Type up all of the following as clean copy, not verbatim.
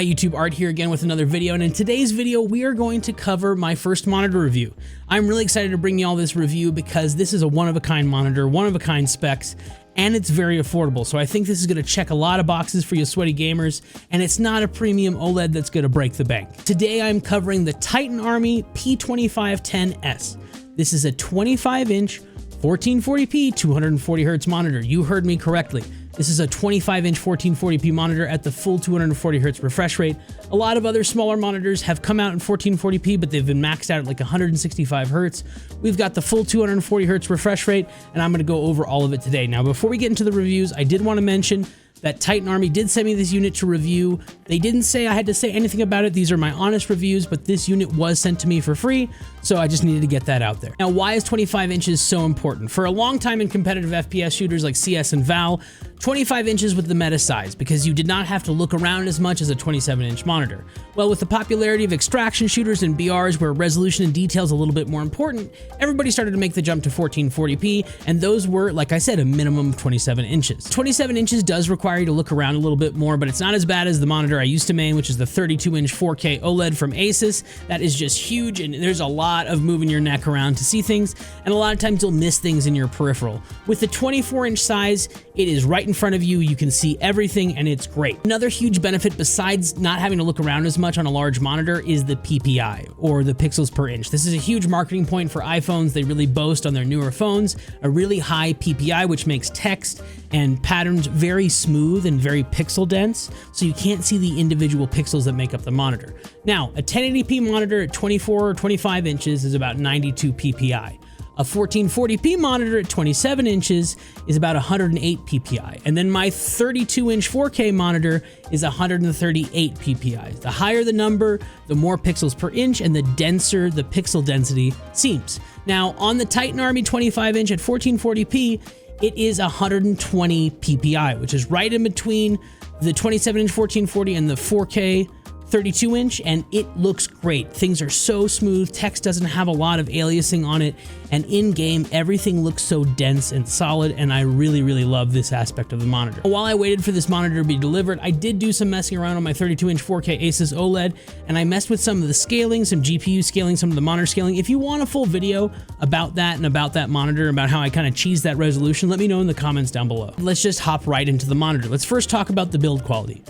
Hi YouTube, Art here again with another video, and in today's video we are going to cover my first monitor review. I'm really excited to bring you all this review because this is a one-of-a-kind monitor, one-of-a-kind specs, and it's very affordable. So I think this is going to check a lot of boxes for you sweaty gamers, and it's not a premium OLED that's going to break the bank. Today I'm covering the Titan Army P2510S. This is a 25-inch 1440p 240Hz monitor. You heard me correctly. This is a 25-inch 1440p monitor at the full 240Hz refresh rate. A lot of other smaller monitors have come out in 1440p, but they've been maxed out at like 165Hz. We've got the full 240Hz refresh rate, and I'm going to go over all of it today. Now, before we get into the reviews, I did want to mention that Titan Army did send me this unit to review. They didn't say I had to say anything about it. These are my honest reviews, but this unit was sent to me for free, so I just needed to get that out there. Now, why is 25 inches so important? For a long time in competitive FPS shooters like CS and Val, 25 inches was the meta size because you did not have to look around as much as a 27-inch monitor. Well, with the popularity of extraction shooters and BRs where resolution and detail is a little bit more important, everybody started to make the jump to 1440p, and those were, like I said, a minimum of 27 inches. 27 inches does require you to look around a little bit more, but it's not as bad as the monitor I used to main, which is the 32-inch 4K OLED from Asus. That is just huge, and there's a lot of moving your neck around to see things, and a lot of times you'll miss things in your peripheral. With the 24-inch size, it is right in front of you. You can see everything, and it's great. Another huge benefit besides not having to look around as much on a large monitor is the PPI, or the pixels per inch. This is a huge marketing point for iPhones. They really boast on their newer phones a really high PPI, which makes text and patterns very smooth and very pixel dense, so you can't see the individual pixels that make up the monitor. Now, a 1080p monitor at 24 or 25 inches is about 92 PPI. A 1440p monitor at 27 inches is about 108 PPI. And then my 32-inch 4K monitor is 138 PPI. The higher the number, the more pixels per inch, and the denser the pixel density seems. Now, on the Titan Army 25-inch at 1440p, it is 120 PPI, which is right in between the 27-inch 1440 and the 4K 32-inch, and it looks great. Things are so smooth, text doesn't have a lot of aliasing on it, and in-game, everything looks so dense and solid, and I really, really love this aspect of the monitor. While I waited for this monitor to be delivered, I did do some messing around on my 32-inch 4K Asus OLED, and I messed with some of the scaling, some GPU scaling, some of the monitor scaling. If you want a full video about that and about that monitor, about how I kind of cheesed that resolution, let me know in the comments down below. Let's just hop right into the monitor. Let's first talk about the build quality.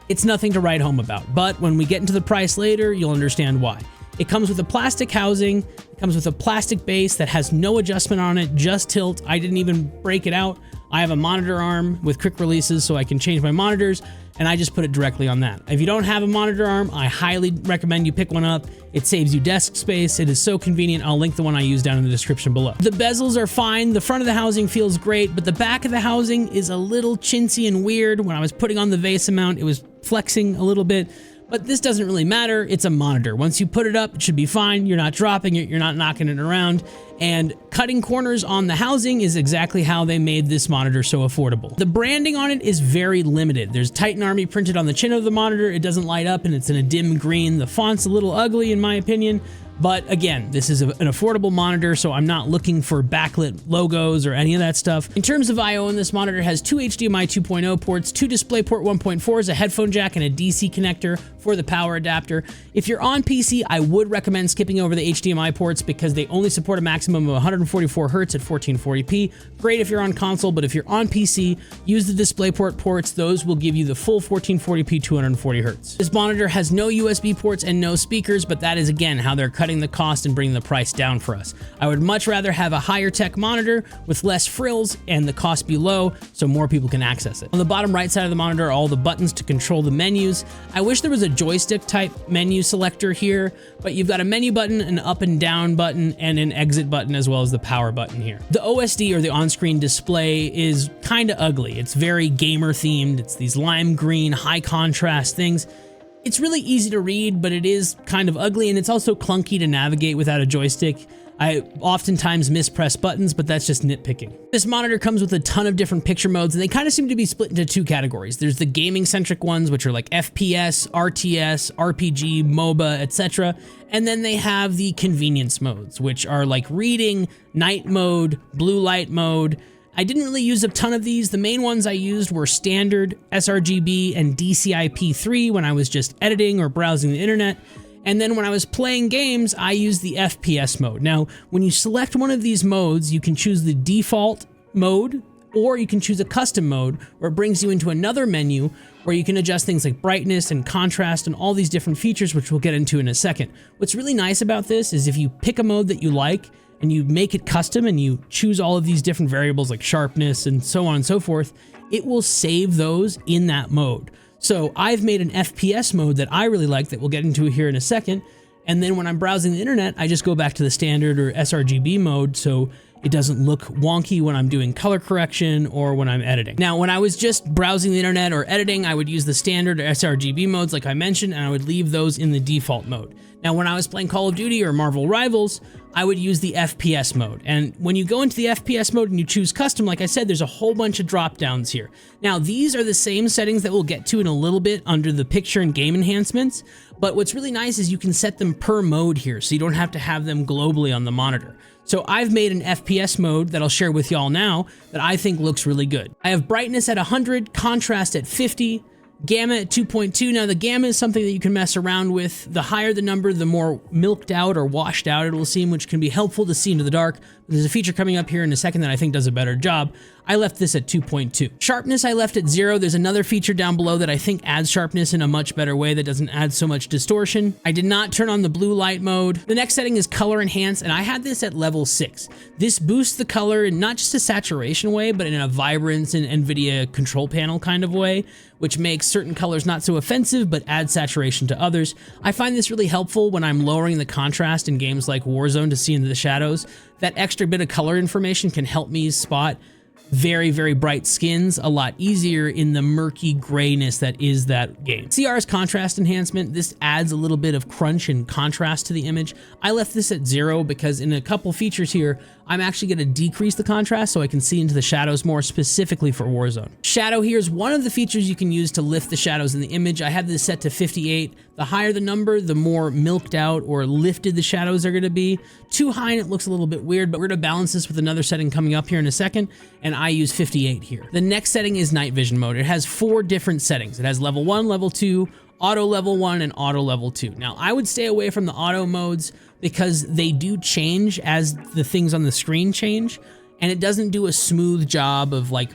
It's nothing to write home about, but when we get into the price later, you'll understand why. It comes with a plastic housing, it comes with a plastic base that has no adjustment on it, just tilt. I didn't even break it out. I have a monitor arm with quick releases so I can change my monitors, and I just put it directly on that. If you don't have a monitor arm, I highly recommend you pick one up. It saves you desk space. It is so convenient. I'll link the one I use down in the description below. The bezels are fine. The front of the housing feels great, but the back of the housing is a little chintzy and weird. When I was putting on the vase mount, it was flexing a little bit. But this doesn't really matter. It's a monitor. Once you put it up, it should be fine. You're not dropping it. You're not knocking it around. And cutting corners on the housing is exactly how they made this monitor so affordable. The branding on it is very limited. There's Titan Army printed on the chin of the monitor. It doesn't light up and it's in a dim green. The font's a little ugly in my opinion. But again, this is an affordable monitor, so I'm not looking for backlit logos or any of that stuff. In terms of I/O, this monitor has two HDMI 2.0 ports, two DisplayPort 1.4s, a headphone jack, and a DC connector for the power adapter. If you're on PC, I would recommend skipping over the HDMI ports because they only support a maximum of 144 Hz at 1440p. Great if you're on console, but if you're on PC, use the DisplayPort ports. Those will give you the full 1440p 240 Hz. This monitor has no USB ports and no speakers, but that is again how they're cutting the cost and bringing the price down for us. I would much rather have a higher tech monitor with less frills and the cost be low so more people can access it. On the bottom right side of the monitor are all the buttons to control the menus. I wish there was a joystick type menu selector here, but you've got a menu button, an up and down button, and an exit button as well as the power button here. The OSD, or the on-screen display, is kind of ugly. It's very gamer themed. It's these lime green, high contrast things. It's really easy to read, but it is kind of ugly, and it's also clunky to navigate without a joystick. I oftentimes mispress buttons, but that's just nitpicking. This monitor comes with a ton of different picture modes, and they kind of seem to be split into two categories. There's the gaming-centric ones, which are like FPS, RTS, RPG, MOBA, etc. And then they have the convenience modes, which are like reading, night mode, blue light mode, I didn't really use a ton of these. The main ones I used were standard, sRGB, and DCI-P3 when I was just editing or browsing the internet. And then when I was playing games, I used the FPS mode. Now, when you select one of these modes, you can choose the default mode, or you can choose a custom mode where it brings you into another menu where you can adjust things like brightness and contrast and all these different features, which we'll get into in a second. What's really nice about this is if you pick a mode that you like and you make it custom and you choose all of these different variables like sharpness and so on and so forth, it will save those in that mode. So I've made an FPS mode that I really like that we'll get into here in a second. And then when I'm browsing the internet, I just go back to the standard or sRGB mode so it doesn't look wonky when I'm doing color correction or when I'm editing. Now, when I was just browsing the internet or editing, I would use the standard or sRGB modes like I mentioned, and I would leave those in the default mode. Now, when I was playing Call of Duty or Marvel Rivals, I would use the FPS mode. And when you go into the FPS mode and you choose custom, like I said, there's a whole bunch of drop downs here. Now, these are the same settings that we'll get to in a little bit under the picture and game enhancements. But what's really nice is you can set them per mode here, so you don't have to have them globally on the monitor. So I've made an FPS mode that I'll share with y'all now that I think looks really good. I have brightness at 100, contrast at 50, gamma at 2.2. Now the gamma is something that you can mess around with. The higher the number, the more milked out or washed out it will seem, which can be helpful to see into the dark. There's a feature coming up here in a second that I think does a better job. I left this at 2.2. Sharpness I left at 0. There's another feature down below that I think adds sharpness in a much better way that doesn't add so much distortion. I did not turn on the blue light mode. The next setting is color enhance, and I had this at level 6. This boosts the color in not just a saturation way, but in a vibrance and NVIDIA control panel kind of way, which makes certain colors not so offensive, but adds saturation to others. I find this really helpful when I'm lowering the contrast in games like Warzone to see into the shadows. That extra bit of color information can help me spot very, very bright skins a lot easier in the murky grayness that is that game. CR's contrast enhancement, this adds a little bit of crunch and contrast to the image. I left this at 0 because in a couple features here, I'm actually going to decrease the contrast so I can see into the shadows more specifically for Warzone. Shadow here is one of the features you can use to lift the shadows in the image. I have this set to 58. The higher the number, the more milked out or lifted the shadows are going to be. Too high and it looks a little bit weird, but we're going to balance this with another setting coming up here in a second, and I use 58 here. The next setting is night vision mode. It has 4 different settings. It has level 1, level 2, auto level 1, and auto level 2. Now, I would stay away from the auto modes because they do change as the things on the screen change, and it doesn't do a smooth job of like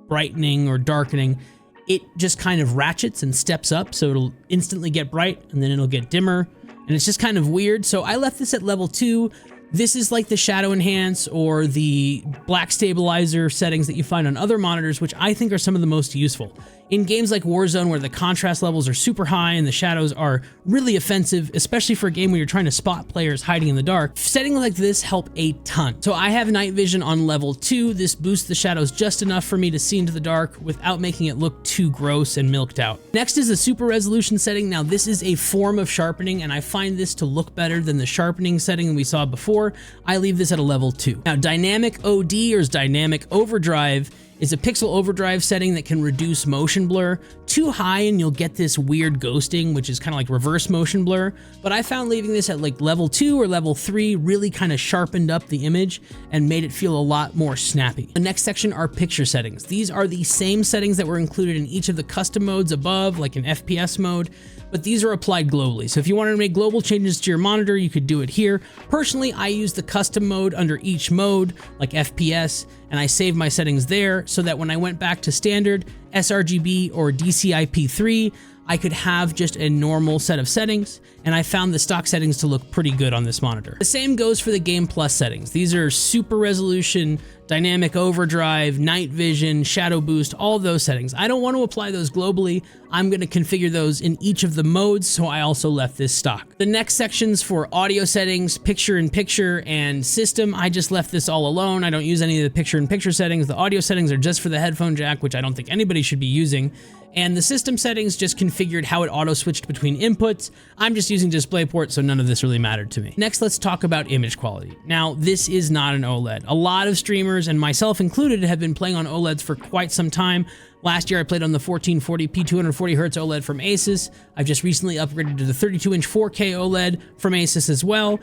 brightening or darkening. It just kind of ratchets and steps up, so it'll instantly get bright and then it'll get dimmer, and it's just kind of weird. So I left this at level 2. This is like the shadow enhance or the black stabilizer settings that you find on other monitors, which I think are some of the most useful. In games like Warzone, where the contrast levels are super high and the shadows are really offensive, especially for a game where you're trying to spot players hiding in the dark, settings like this help a ton. So I have night vision on level 2. This boosts the shadows just enough for me to see into the dark without making it look too gross and milked out. Next is the super resolution setting. Now this is a form of sharpening, and I find this to look better than the sharpening setting we saw before. I leave this at a level 2. Now dynamic OD or dynamic overdrive is a pixel overdrive setting that can reduce motion blur. Too high and you'll get this weird ghosting, which is kind of like reverse motion blur. But I found leaving this at like level 2 or level 3 really kind of sharpened up the image and made it feel a lot more snappy. The next section are picture settings. These are the same settings that were included in each of the custom modes above, like an FPS mode, but these are applied globally. So if you wanted to make global changes to your monitor, you could do it here. Personally, I use the custom mode under each mode, like FPS, and I save my settings there so that when I went back to standard, sRGB, or DCI-P3, I could have just a normal set of settings, and I found the stock settings to look pretty good on this monitor. The same goes for the Game Plus settings. These are super resolution, dynamic overdrive, night vision, shadow boost, all of those settings. I don't want to apply those globally. I'm going to configure those in each of the modes, so I also left this stock. The next sections for audio settings, picture-in-picture, and system, I just left this all alone. I don't use any of the picture-in-picture settings. The audio settings are just for the headphone jack, which I don't think anybody should be using. And the system settings just configured how it auto-switched between inputs. I'm just using DisplayPort, so none of this really mattered to me. Next, let's talk about image quality. Now, this is not an OLED. A lot of streamers, and myself included, have been playing on OLEDs for quite some time. Last year, I played on the 1440p 240Hz OLED from Asus. I've just recently upgraded to the 32-inch 4K OLED from Asus as well.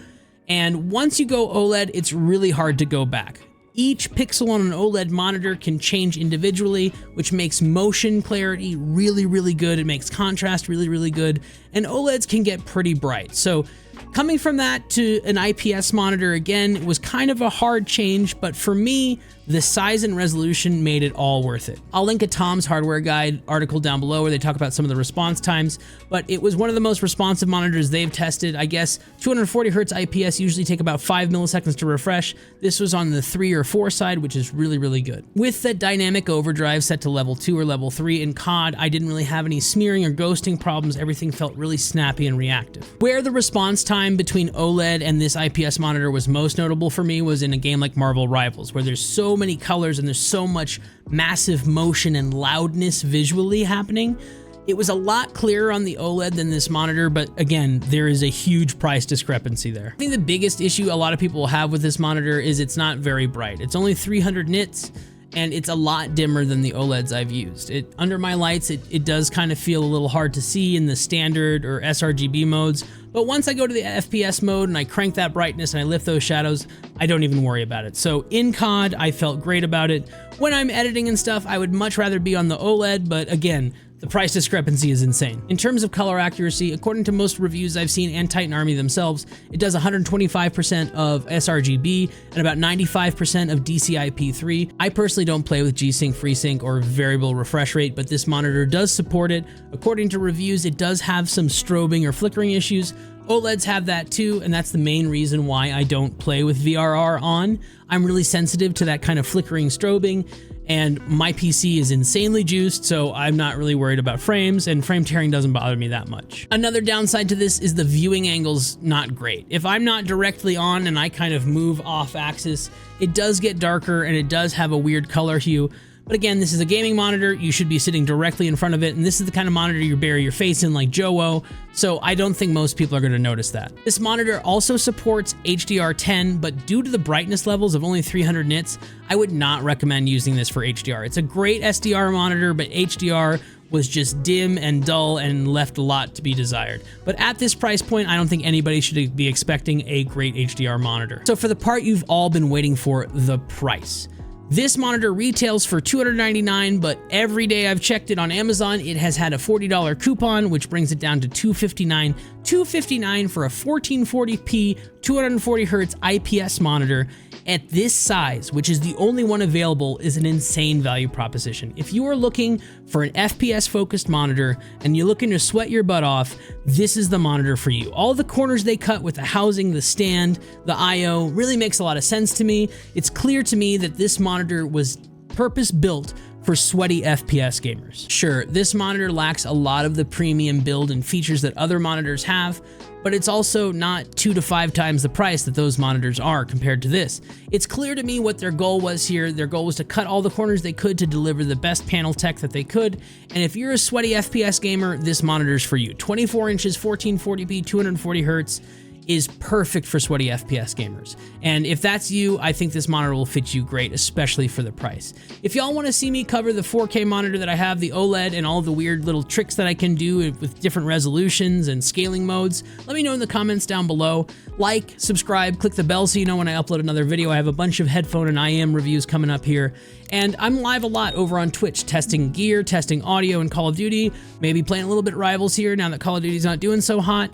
And once you go OLED, it's really hard to go back. Each pixel on an OLED monitor can change individually, which makes motion clarity really, really good. It makes contrast really, really good. And OLEDs can get pretty bright. So coming from that to an IPS monitor, again, it was kind of a hard change, but for me, the size and resolution made it all worth it. I'll link a Tom's Hardware Guide article down below where they talk about some of the response times, but it was one of the most responsive monitors they've tested. I guess 240 Hz IPS usually take about 5 milliseconds to refresh. This was on the 3 or 4 side, which is really, really good. With the dynamic overdrive set to level 2 or level 3 in COD, I didn't really have any smearing or ghosting problems. Everything felt really snappy and reactive. Where the response time between OLED and this IPS monitor was most notable for me was in a game like Marvel Rivals, where there's so many colors and there's so much massive motion and loudness visually happening. It was a lot clearer on the OLED than this monitor, but again, there is a huge price discrepancy there. I think the biggest issue a lot of people will have with this monitor is it's not very bright. It's only 300 nits, and it's a lot dimmer than the OLEDs I've used. Under my lights, it does kind of feel a little hard to see in the standard or sRGB modes, but once I go to the FPS mode and I crank that brightness and I lift those shadows, I don't even worry about it. So in COD, I felt great about it. When I'm editing and stuff, I would much rather be on the OLED, but again, the price discrepancy is insane. In terms of color accuracy, according to most reviews I've seen and Titan Army themselves, it does 125% of sRGB and about 95% of DCI-P3. I personally don't play with G-Sync, FreeSync, or variable refresh rate, but this monitor does support it. According to reviews, it does have some strobing or flickering issues. OLEDs have that too, and that's the main reason why I don't play with VRR on. I'm really sensitive to that kind of flickering strobing, and my PC is insanely juiced, so I'm not really worried about frames, and frame tearing doesn't bother me that much. Another downside to this is the viewing angle's not great. If I'm not directly on and I kind of move off axis, it does get darker and it does have a weird color hue. But again, this is a gaming monitor. You should be sitting directly in front of it, and this is the kind of monitor you bury your face in like Joe-O, so I don't think most people are going to notice that. This monitor also supports HDR10, but due to the brightness levels of only 300 nits, I would not recommend using this for HDR. It's a great SDR monitor, but HDR was just dim and dull and left a lot to be desired. But at this price point, I don't think anybody should be expecting a great HDR monitor. So for the part you've all been waiting for, the price. This monitor retails for $299, but every day I've checked it on Amazon, it has had a $40 coupon, which brings it down to $259. $259 for a 1440p 240 Hz IPS monitor at this size, which is the only one available, is an insane value proposition. If you are looking for an FPS focused monitor and you're looking to sweat your butt off, this is the monitor for you. All the corners they cut with the housing, the stand, the IO really makes a lot of sense to me. It's clear to me that this monitor was purpose built for sweaty FPS gamers. Sure, this monitor lacks a lot of the premium build and features that other monitors have, but it's also not 2 to 5 times the price that those monitors are compared to this. It's clear to me what their goal was here. Their goal was to cut all the corners they could to deliver the best panel tech that they could, and if you're a sweaty FPS gamer, this monitor's for you. 24 inches, 1440p, 240 Hz, is perfect for sweaty FPS gamers. And if that's you, I think this monitor will fit you great, especially for the price. If y'all want to see me cover the 4K monitor that I have, the OLED, and all the weird little tricks that I can do with different resolutions and scaling modes, let me know in the comments down below. Like, subscribe, click the bell so you know when I upload another video. I have a bunch of headphone and IM reviews coming up here. And I'm live a lot over on Twitch, testing gear, testing audio in Call of Duty, maybe playing a little bit Rivals here now that Call of Duty's not doing so hot.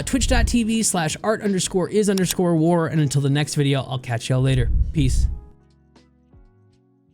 Twitch.tv/art_is_war. And until the next video, I'll catch y'all later. Peace.